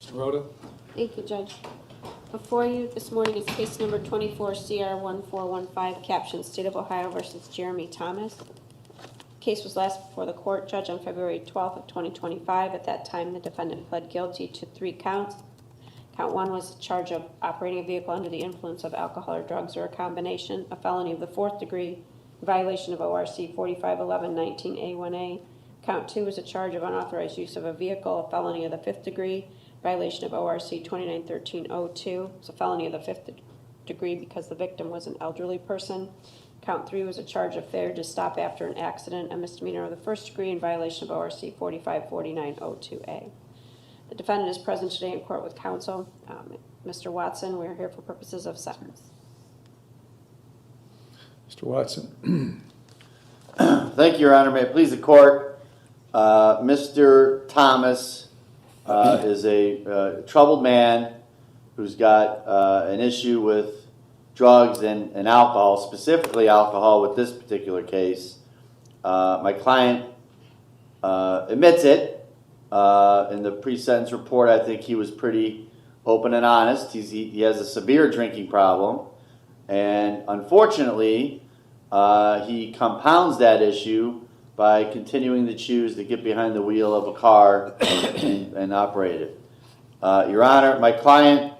Mr. Rhoda? Thank you, Judge. Before you this morning is case number 24-CR1415, captioned State of Ohio versus Jeremy Thomas. Case was last before the court, Judge, on February 12th of 2025. At that time, the defendant pled guilty to 3 counts. Count 1 was a charge of operating a vehicle under the influence of alcohol or drugs or a combination, a felony of the 4th degree, violation of ORC 4511-19A1A. Count 2 was a charge of unauthorized use of a vehicle, a felony of the 5th degree, violation of ORC 2913-02. It's a felony of the 5th degree because the victim was an elderly person. Count 3 was a charge of failure to stop after an accident, a misdemeanor of the 1st degree in violation of ORC 4549-02A. The defendant is present today in court with counsel. Mr. Watson, we are here for purposes of sentence. Mr. Watson? Thank you, Your Honor. May it please the court. Mr. Thomas is a troubled man who's got an issue with drugs and alcohol, specifically alcohol with this particular case. My client admits it. In the pre-sentence report, I think he was pretty open and honest. He has a severe drinking problem, and unfortunately, he compounds that issue by continuing to choose to get behind the wheel of a car and operate it. Your Honor, my client,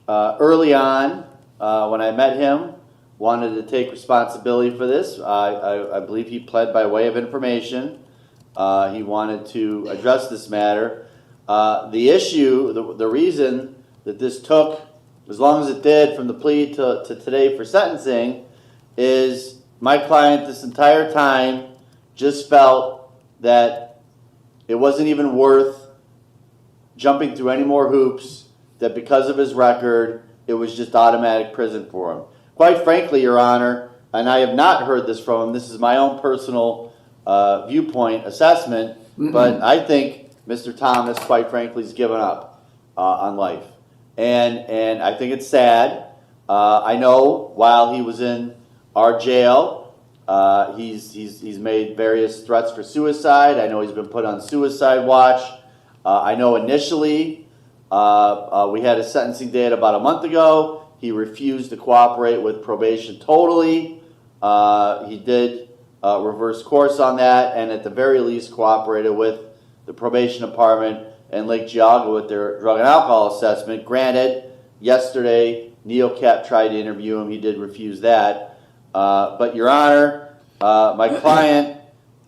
early on, when I met him, wanted to take responsibility for this. I believe he pled by way of information. He wanted to address this matter. The issue, the reason that this took as long as it did from the plea to today for sentencing is my client this entire time just felt that it wasn't even worth jumping through any more hoops, that because of his record, it was just automatic prison for him. Quite frankly, Your Honor, and I have not heard this from him, this is my own personal viewpoint assessment, but I think Mr. Thomas, quite frankly, has given up on life. And I think it's sad. I know while he was in our jail, he's made various threats for suicide. I know he's been put on suicide watch. I know initially we had a sentencing date about a month ago. He refused to cooperate with probation totally. He did reverse course on that, and at the very least cooperated with the probation department and Lake Geauga with their drug and alcohol assessment. Granted, yesterday NeoCap tried to interview him. He did refuse that. But Your Honor, my client,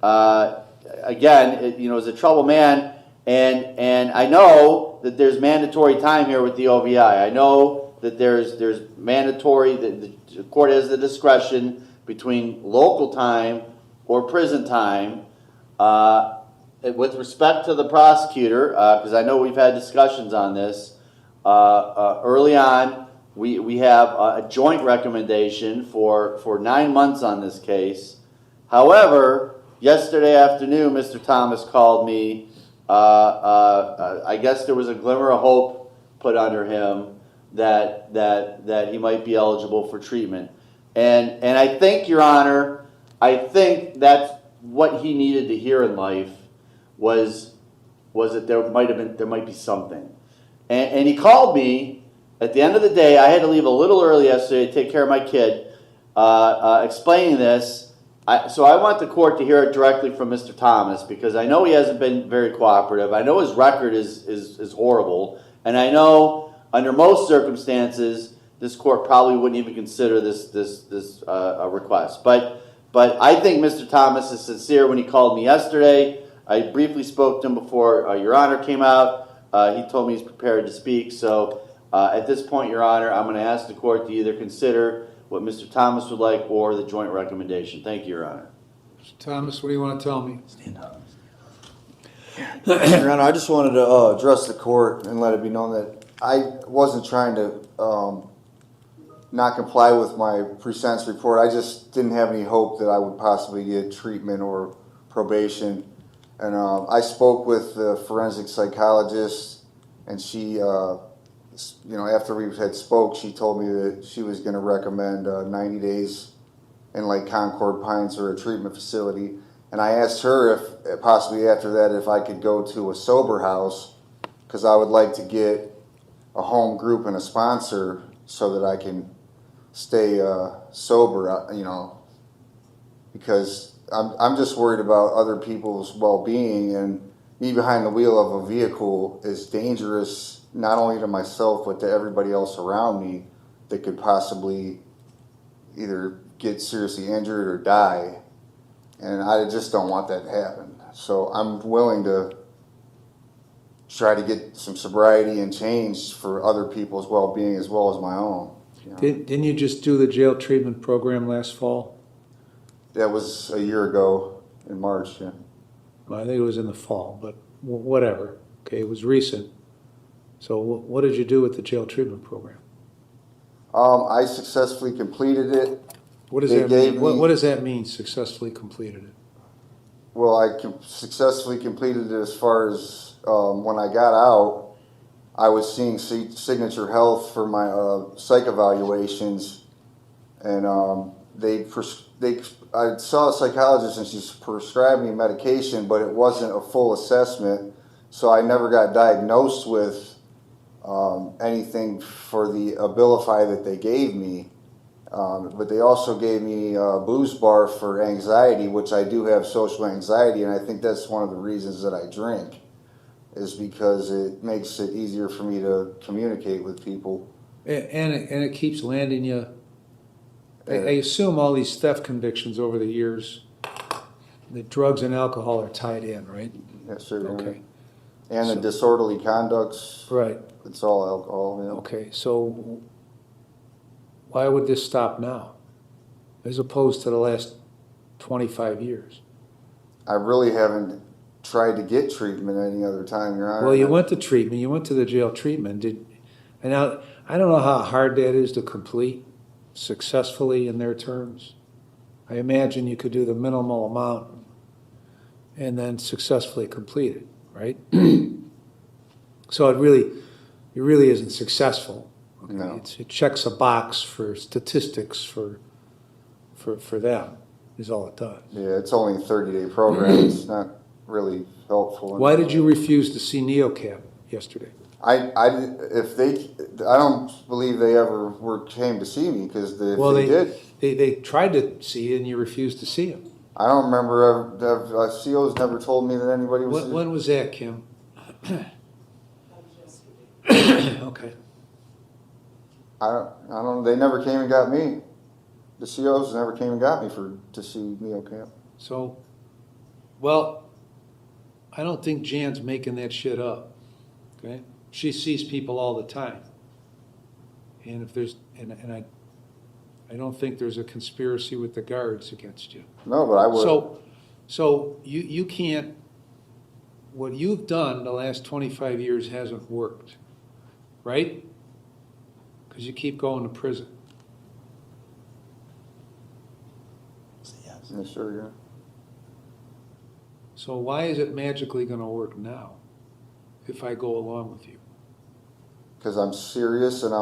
again, is a troubled man, and I know that there's mandatory time here with the OVI. I know that there's mandatory, the court has the discretion between local time or prison time. With respect to the prosecutor, because I know we've had discussions on this, early on we have a joint recommendation for 9 months on this case. However, yesterday afternoon Mr. Thomas called me. I guess there was a glimmer of hope put under him that he might be eligible for treatment. And I think, Your Honor, I think that's what he needed to hear in life was that there might be something. And he called me at the end of the day. I had to leave a little early yesterday to take care of my kid, explaining this. So I want the court to hear it directly from Mr. Thomas, because I know he hasn't been very cooperative. I know his record is horrible, and I know under most circumstances this court probably wouldn't even consider this request. But I think Mr. Thomas is sincere when he called me yesterday. I briefly spoke to him before Your Honor came out. He told me he's prepared to speak. So at this point, Your Honor, I'm going to ask the court to either consider what Mr. Thomas would like or the joint recommendation. Thank you, Your Honor. Mr. Thomas, what do you want to tell me? Stand up. Your Honor, I just wanted to address the court and let it be known that I wasn't trying to not comply with my pre-sentence report. I just didn't have any hope that I would possibly get treatment or probation. And I spoke with the forensic psychologist, and she, after we had spoke, she told me that she was going to recommend 90 days in Lake Concord Pines or a treatment facility. And I asked her if possibly after that if I could go to a sober house because I would like to get a home group and a sponsor so that I can stay sober, you know, because I'm just worried about other people's well-being, and me behind the wheel of a vehicle is dangerous not only to myself but to everybody else around me that could possibly either get seriously injured or die, and I just don't want that to happen. So I'm willing to try to get some sobriety and change for other people's well-being as well as my own. You know? Didn't you just do the jail treatment program last fall? That was a year ago in March, yeah. Well, I think it was in the fall, but whatever. Okay, it was recent. So what did you do with the jail treatment program? I successfully completed it. What does They that gave mean? me- What does that mean, successfully completed it? Well, I successfully completed it as far as when I got out, I was seeing Signature Health for my psych evaluations, and I saw a psychologist and she prescribed me medication, but it wasn't a full assessment, so I never got diagnosed with anything for the Abilify that they gave me. But they also gave me a booze bar for anxiety, which I do have social anxiety, and I think that's one of the reasons that I drink, is because it makes it easier for me to communicate with people. And it keeps landing you. I assume all these theft convictions over the years, the drugs and alcohol are tied in, right? Yes, sir. Okay. And the So- disorderly conducts, Right. it's all alcohol. Yeah. Okay. So why would this stop now, as opposed to the last 25 years? I really haven't tried to get treatment any other time, Your Honor. Well, you went to treatment. You went to the jail treatment. And now I don't know how hard that is to complete successfully in their terms. I imagine you could do the minimal amount and then successfully complete it, right? So it really isn't successful. Okay? No. It checks a box for statistics for them, is all it does. Yeah, it's only a 30-day program. It's not really helpful. Why did you refuse to see NeoCap yesterday? I don't believe they ever came to see me, because if Well, they did, they tried to see you and you refused to see him. I don't remember. CO's never told me that anybody was. When was that, Kim? Okay. I don't. They never came and got me. The COs never came and got me to see NeoCamp. So, well, I don't think Jan's making that shit up. Okay? She sees people all the time. And if there's I don't think there's a conspiracy with the guards against you. No, but I would. So you can't, what you've done the last 25 years hasn't worked, right? Because you keep going to prison. Yeah, sure, yeah. So why is it magically going to work now if I go along with you? Because I'm serious, and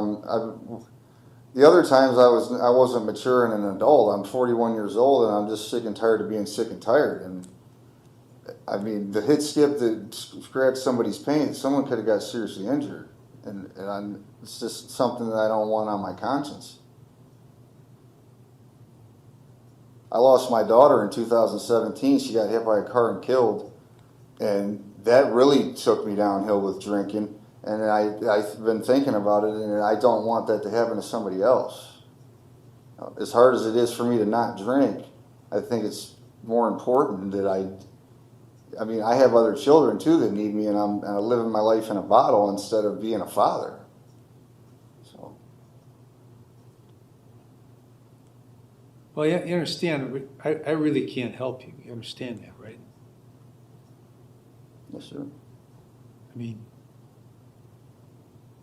the other times I wasn't mature and an adult. I'm 41 years old, and I'm just sick and tired of being sick and tired. And I mean, the hit skip that scratched somebody's paint, someone could have got seriously injured, and it's just something that I don't want on my conscience. I lost my daughter in 2017. She got hit by a car and killed, and that really took me downhill with drinking. And I've been thinking about it, and I don't want that to happen to somebody else. As hard as it is for me to not drink, I think it's more important that I mean, I have other children too that need me, and I'm living my life in a bottle instead of being a father. So. Well, you understand, I really can't help you. You understand that, right? Yes, sir. I mean,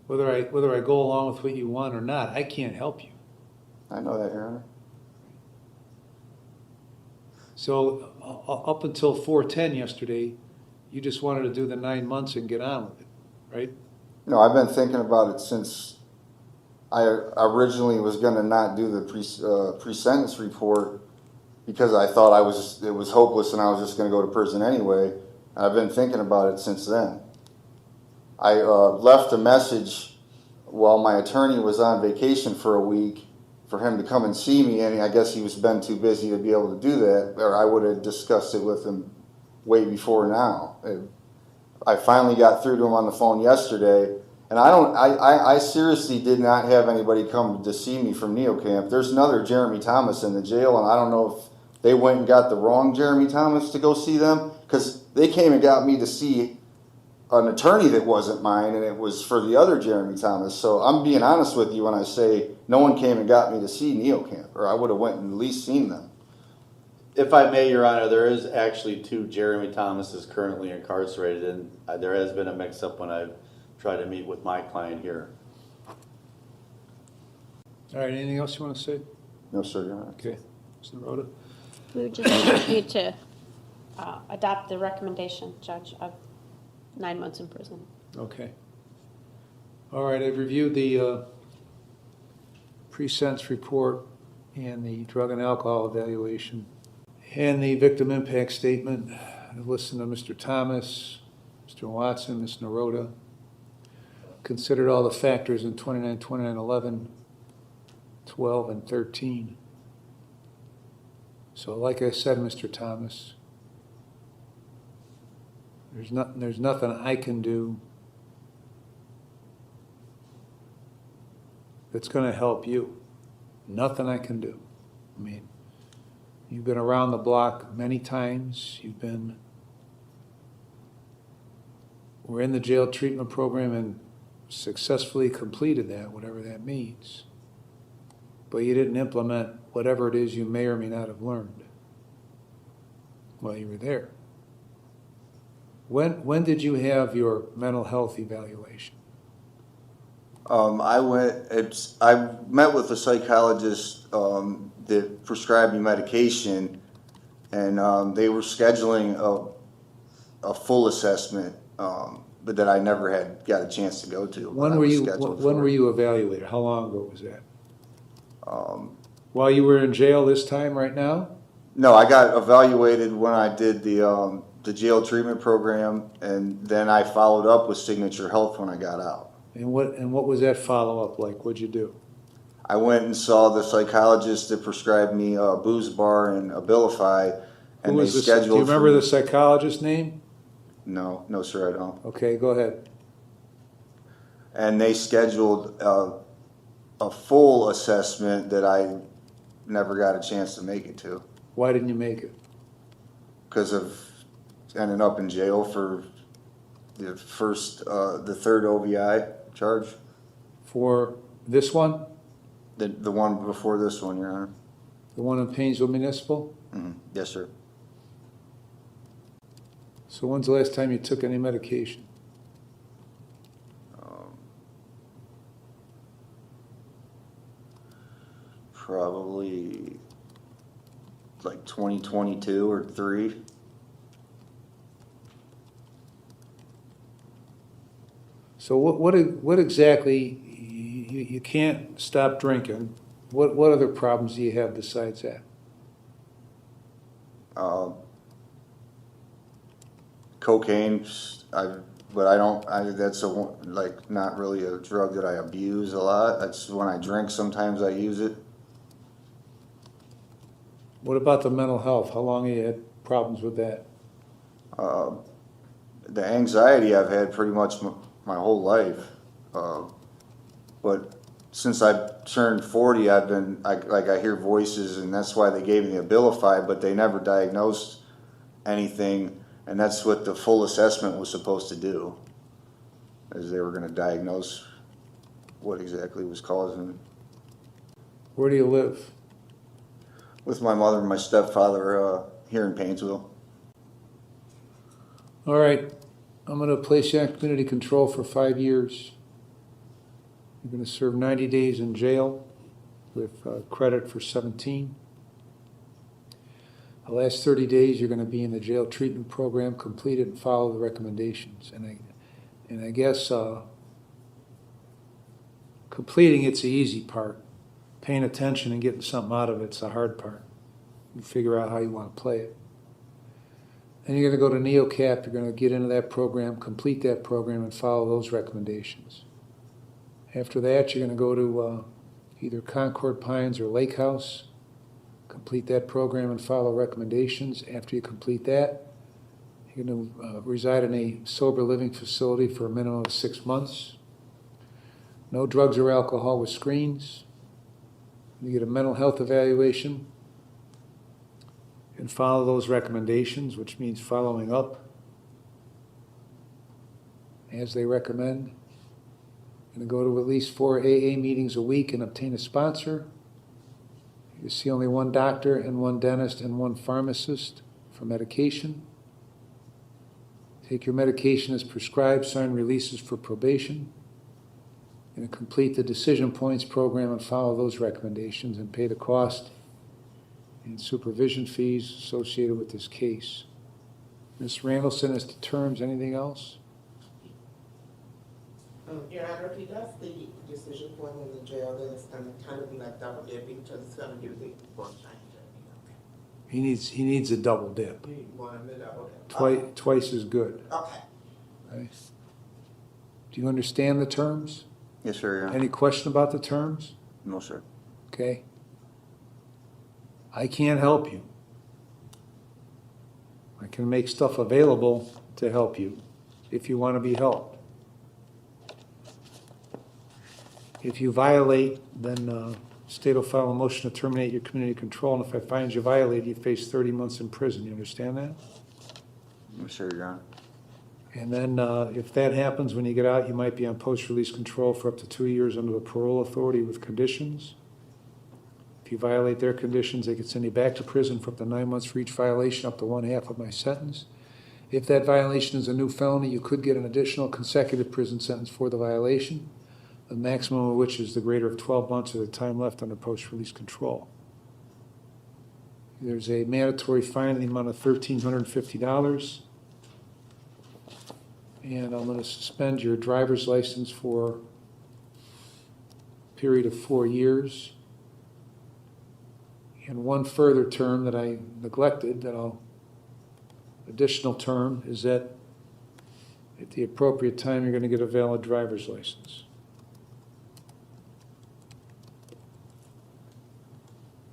whether I go along with what you want or not, I can't help you. I know that, Your Honor. So up until 4:10 yesterday, you just wanted to do the 9 months and get on with it, right? No, I've been thinking about it since I originally was going to not do the pre-sentence report, because I thought it was hopeless and I was just going to go to prison anyway. I've been thinking about it since then. I left a message while my attorney was on vacation for a week for him to come and see me, and I guess he was been too busy to be able to do that, or I would have discussed it with him way before now. I finally got through to him on the phone yesterday, and I seriously did not have anybody come to see me from NeoCamp. There's another Jeremy Thomas in the jail, and I don't know if they went and got the wrong Jeremy Thomas to go see them, because they came and got me to see an attorney that wasn't mine, and it was for the other Jeremy Thomas. So I'm being honest with you when I say no one came and got me to see NeoCamp, or I would have went and at least seen them. If I may, Your Honor, there is actually 2 Jeremy Thomases currently incarcerated, and there has been a mix-up when I've tried to meet with my client here. All right, anything else you want to say? No, sir, Your Honor. Okay, Mr. Rhoda? We would just need to adopt the recommendation, Judge, of 9 months in prison. Okay. All right, I've reviewed the pre-sentence report and the drug and alcohol evaluation and the victim impact statement. I've listened to Mr. Thomas, Mr. Watson, Ms. Naroda, considered all the factors in 29, 29, 11, 12, and 13. So like I said, Mr. Thomas, there's nothing I can do that's going to help you. Nothing I can do. I mean, you've been around the block many times. We're in the jail treatment program and successfully completed that, whatever that means. But you didn't implement whatever it is you may or may not have learned while you were there. When did you have your mental health evaluation? I met with a psychologist that prescribed me medication, and they were scheduling a full assessment, but that I never got a chance to go to. When were you evaluated? How long ago was that? While you were in jail this time, right now? No, I got evaluated when I did the jail treatment program, and then I followed up with Signature Health when I got out. And what was that follow-up like? What'd you do? I went and saw the psychologist that prescribed me Booze Bar and Abilify, and they scheduled. Do you remember the psychologist's name? No, sir, I don't. Okay, go ahead. And they scheduled a full assessment that I never got a chance to make it to. Why didn't you make it? Because of ending up in jail for the third OVI charge. For this one? The one before this one, Your Honor. The one in Painesville Municipal? Mm-hmm. Yes, sir. So when's the last time you took any medication? Probably like 2022 or 3. So what exactly, you can't stop drinking. What other problems do you have besides that? Cocaine, that's not really a drug that I abuse a lot. That's when I drink, sometimes I use it. What about the mental health? How long have you had problems with that? The anxiety I've had pretty much my whole life. But since I turned 40, I hear voices, and that's why they gave me the Abilify, but they never diagnosed anything, and that's what the full assessment was supposed to do, is they were going to diagnose what exactly was causing it. Where do you live? With my mother and my stepfather here in Painesville. All right, I'm going to place you on community control for 5 years. You're going to serve 90 days in jail with credit for 17. The last 30 days, you're going to be in the jail treatment program, complete it and follow the recommendations. And I guess completing it's the easy part. Paying attention and getting something out of it's the hard part. You figure out how you want to play it. Then you're gonna go to NeoCap, you're gonna get into that program, complete that program, and follow those recommendations. After that, you're gonna go to either Concord Pines or Lake House, complete that program and follow recommendations. After you complete that, you're gonna reside in a sober living facility for a minimum of 6 months. No drugs or alcohol with screens. You get a mental health evaluation and follow those recommendations, which means following up as they recommend. You're going to go to at least 4 AA meetings a week and obtain a sponsor. You see only 1 doctor and 1 dentist and 1 pharmacist for medication. Take your medication as prescribed, sign releases for probation. You're going to complete the decision points program and follow those recommendations and pay the cost and supervision fees associated with this case. Ms. Randallson, as to terms, anything else? Your Honor, if he does the decision point in the jail, then it's gonna kind of be like double dipping, because it's gonna give the one change. He needs a double dip. You want him to double dip. Twice as good. Okay. Okay. Do you understand the terms? Yes, sir, Your Honor. Any question about the terms? No, sir. Okay. I can't help you. I can make stuff available to help you if you want to be helped. If you violate, then state will file a motion to terminate your community control, and if I find you violated, you face 30 months in prison. You understand that? Yes, sir, Your Honor. And then if that happens, when you get out, you might be on post-release control for up to 2 years under the parole authority with conditions. If you violate their conditions, they could send you back to prison for up to 9 months for each violation, up to 1/2 of my sentence. If that violation is a new felony, you could get an additional consecutive prison sentence for the violation, the maximum of which is the greater of 12 months of the time left under post-release control. There's a mandatory fine in the amount of $1,350. And I'm going to suspend your driver's license for a period of 4 years. And one further term that I neglected, additional term, is that at the appropriate time, you're going to get a valid driver's license.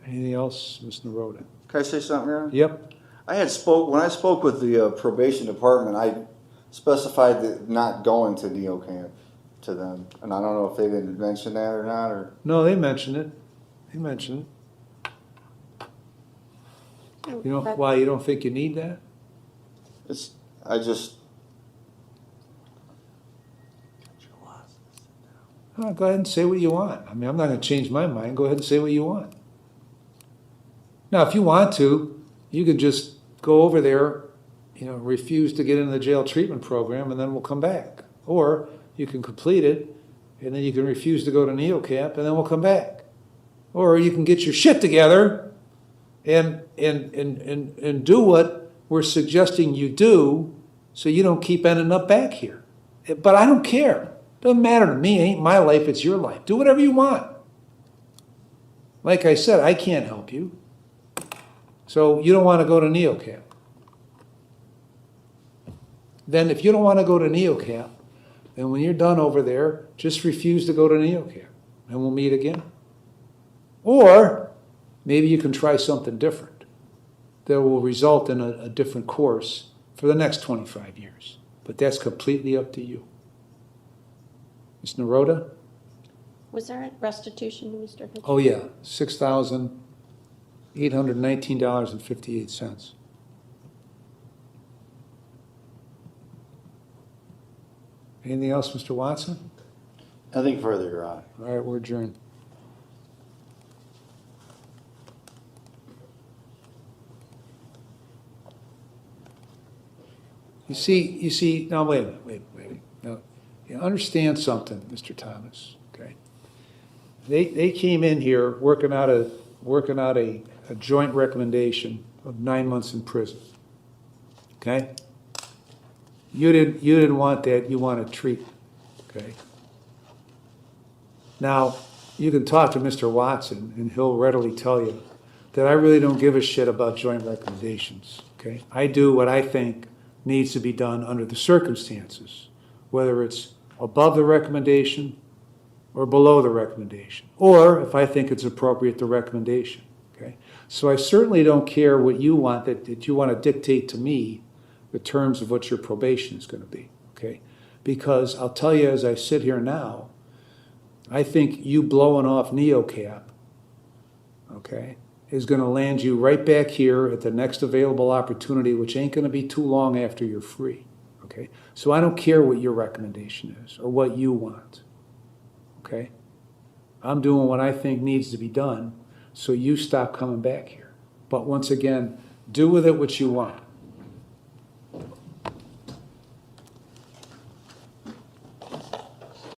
Anything else, Ms. Naroda? Can I say something, Your Honor? Yep. When I spoke with the probation department, I specified that not going to Neo Camp to them. And I don't know if they didn't mention that or not, or. No, they mentioned it. They mentioned it. You know why you don't think you need that? Oh, go ahead and say what you want. I mean, I'm not going to change my mind. Go ahead and say what you want. Now, if you want to, you could just go over there, refuse to get into the jail treatment program, and then we'll come back. Or you can complete it, and then you can refuse to go to NeoCamp, and then we'll come back. Or you can get your shit together and do what we're suggesting you do, so you don't keep ending up back here. But I don't care. Doesn't matter to me. It ain't my life, it's your life. Do whatever you want. Like I said, I can't help you. So you don't want to go to NeoCamp. Then if you don't want to go to NeoCamp, then when you're done over there, just refuse to go to NeoCamp, and we'll meet again. Or maybe you can try something different that will result in a different course for the next 25 years. But that's completely up to you. Ms. Naroda? Was there a restitution, Mr. Hitchens? Oh, yeah, $6,819.58. Anything else, Mr. Watson? Nothing further, Your Honor. All right, we're adjourned. You see, now wait a minute. Now, you understand something, Mr. Thomas, okay? They came in here working out a joint recommendation of 9 months in prison, okay? You didn't want that, you wanted treatment, okay? Now, you can talk to Mr. Watson, and he'll readily tell you that I really don't give a shit about joint recommendations, okay? I do what I think needs to be done under the circumstances, whether it's above the recommendation or below the recommendation, or if I think it's appropriate, the recommendation, okay? So I certainly don't care what you want, that you want to dictate to me the terms of what your probation is going to be, okay? Because I'll tell you, as I sit here now, I think you blowing off NeoCap, okay, is going to land you right back here at the next available opportunity, which ain't going to be too long after you're free, okay? So I don't care what your recommendation is or what you want, okay? I'm doing what I think needs to be done, so you stop coming back here. But once again, do with it what you want.